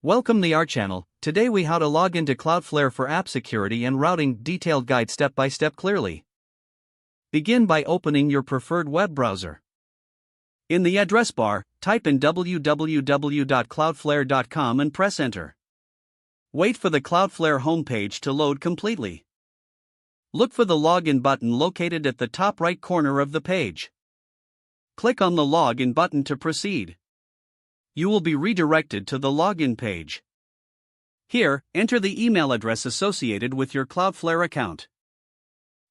Welcome to our channel. Today we how to log into Cloudflare for app security and routing, detailed guide step by step clearly. Begin by opening your preferred web browser. In the address bar, type in www.cloudflare.com and press enter. Wait for the Cloudflare homepage to load completely. Look for the login button located at the top right corner of the page. Click on the login button to proceed. You will be redirected to the login page. Here, enter the email address associated with your Cloudflare account.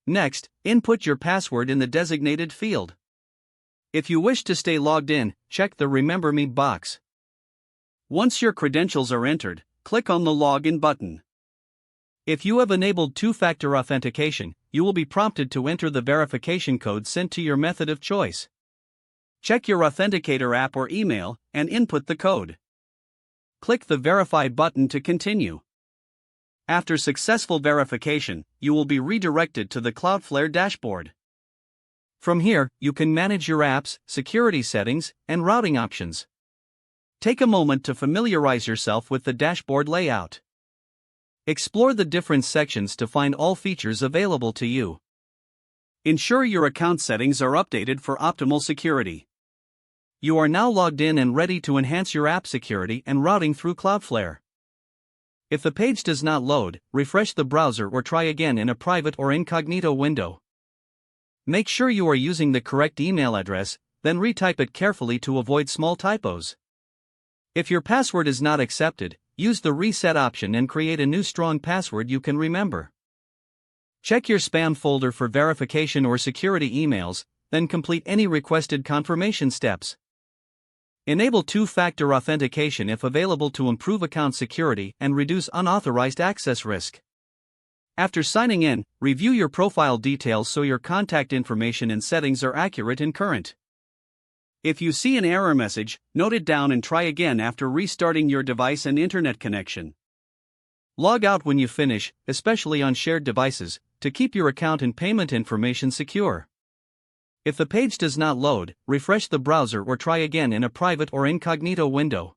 Next, input your password in the designated field. If you wish to stay logged in, check the Remember Me box. Once your credentials are entered, click on the Login button. If you have enabled two-factor authentication, you will be prompted to enter the verification code sent to your method of choice. Check your authenticator app or email, and input the code. Click the Verify button to continue. After successful verification, you will be redirected to the Cloudflare dashboard. From here, you can manage your apps, security settings, and routing options. Take a moment to familiarize yourself with the dashboard layout. Explore the different sections to find all features available to you. Ensure your account settings are updated for optimal security. You are now logged in and ready to enhance your app security and routing through Cloudflare. If the page does not load, refresh the browser or try again in a private or incognito window. Make sure you are using the correct email address, then retype it carefully to avoid small typos. If your password is not accepted, use the reset option and create a new strong password you can remember. Check your spam folder for verification or security emails, then complete any requested confirmation steps. Enable two-factor authentication if available to improve account security and reduce unauthorized access risk. After signing in, review your profile details so your contact information and settings are accurate and current. If you see an error message, note it down and try again after restarting your device and internet connection. Log out when you finish, especially on shared devices, to keep your account and payment information secure. If the page does not load, refresh the browser or try again in a private or incognito window.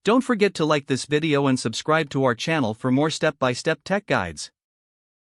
Don't forget to like this video and subscribe to our channel for more step-by-step tech guides.